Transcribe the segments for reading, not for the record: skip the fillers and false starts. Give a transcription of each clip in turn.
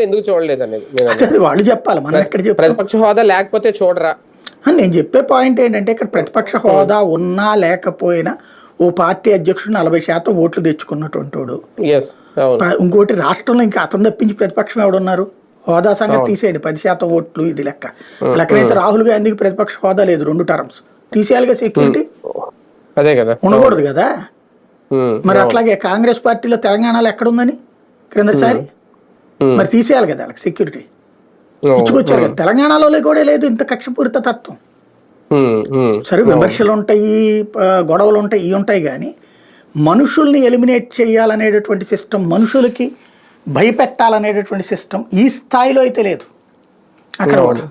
ఎందుకు చూడలేదు అనేది అది వాళ్ళు చెప్పాలి, మనం ఎక్కడ చెప్తాం. ప్రతిపక్ష హోదా లేకపోతే చూడరా? నేను చెప్పే పాయింట్ ఏంటంటే ఇక్కడ ప్రతిపక్ష హోదా ఉన్నా లేకపోయినా ఓ పార్టీ అధ్యక్షుడు 40% ఓట్లు తెచ్చుకున్నటువంటి వాడు. ఇంకోటి రాష్ట్రంలో ఇంకా అతను తప్పించి ప్రతిపక్షం ఎవడున్నారు? హోదా సంగతి తీసేయండి, 10% ఓట్లు ఇది లెక్క. లెక్కనైతే రాహుల్ గాంధీకి ప్రతిపక్ష హోదా లేదు, 2 టర్మ్స్ తీసేయాలిగా. సెక్యూరిటీ అదే కదా, ఉండకూడదు కదా. మరి అట్లాగే కాంగ్రెస్ పార్టీలో తెలంగాణలో ఎక్కడుందని క్రిందసారి మరి తీసేయాలి కదా వాళ్ళకి సెక్యూరిటీ ఇచ్చుకొచ్చారు కదా. తెలంగాణలో కూడా లేదు ఇంత కక్షపూరిత తత్వం. సరే విమర్శలు ఉంటాయి, గొడవలు ఉంటాయి, ఇవి ఉంటాయి, కానీ మనుషుల్ని ఎలిమినేట్ చేయాలనేటటువంటి సిస్టమ్, మనుషులకి భయపెట్టాలనేటటువంటి సిస్టమ్ ఈ స్థాయిలో అయితే లేదు అక్కడ కూడా.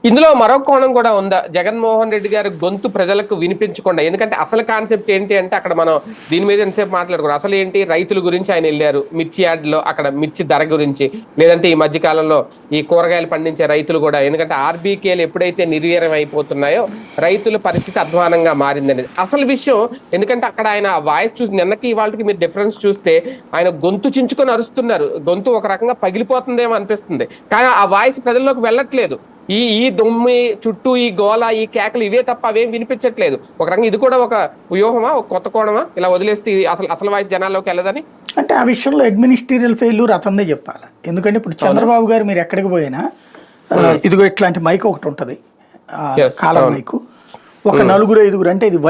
ఇందులో మరో కోణం కూడా ఉందా? జగన్మోహన్ రెడ్డి గారి గొంతు ప్రజలకు వినిపించకుండా, ఎందుకంటే అసలు కాన్సెప్ట్ ఏంటి అంటే అక్కడ మనం దీని మీద ఎంతసేపు మాట్లాడుకున్నాం. అసలు ఏంటి, రైతుల గురించి ఆయన వెళ్ళారు, మిర్చి యార్డ్లో అక్కడ మిర్చి ధర గురించి, లేదంటే ఈ మధ్య కాలంలో ఈ కూరగాయలు పండించే రైతులు కూడా, ఎందుకంటే ఆర్బీకేలు ఎప్పుడైతే నిర్వీర్యం అయిపోతున్నాయో రైతుల పరిస్థితి అధ్వానంగా మారిందనేది అసలు విషయం. ఎందుకంటే అక్కడ ఆయన వాయిస్ చూసి నిన్నకి ఇవాళకి మీరు డిఫరెన్స్ చూస్తే ఆయన గొంతు చించుకొని అరుస్తున్నారు, గొంతు ఒక రకంగా పగిలిపోతుందేమో అనిపిస్తుంది, కానీ ఆ వాయిస్ ప్రజల్లోకి వెళ్ళట్లేదు. ఈ దొమ్మి చుట్టూ ఈ గోల ఈ కేకలు ఇవే తప్ప అవేం వినిపించట్లేదు. ఒక రకంగా ఇది కూడా ఒక వ్యూహమా, ఒక కొత్త కోణమా, ఇలా వదిలేస్తే అసలు వాయిస్ జనాల్లోకి వెళ్ళదని? అంటే ఆ విషయంలో అడ్మినిస్ట్రేటివ్ ఫెయిల్యూర్ అతనిదే చెప్పాలి. ఎందుకంటే ఇప్పుడు చంద్రబాబు గారు మీరు ఎక్కడికి పోయినా ఇదిగో ఇట్లాంటి మైక్ ఒకటి ఉంటుంది, కాలర్ మైకు, ఒక 4-5 అంటే ఇది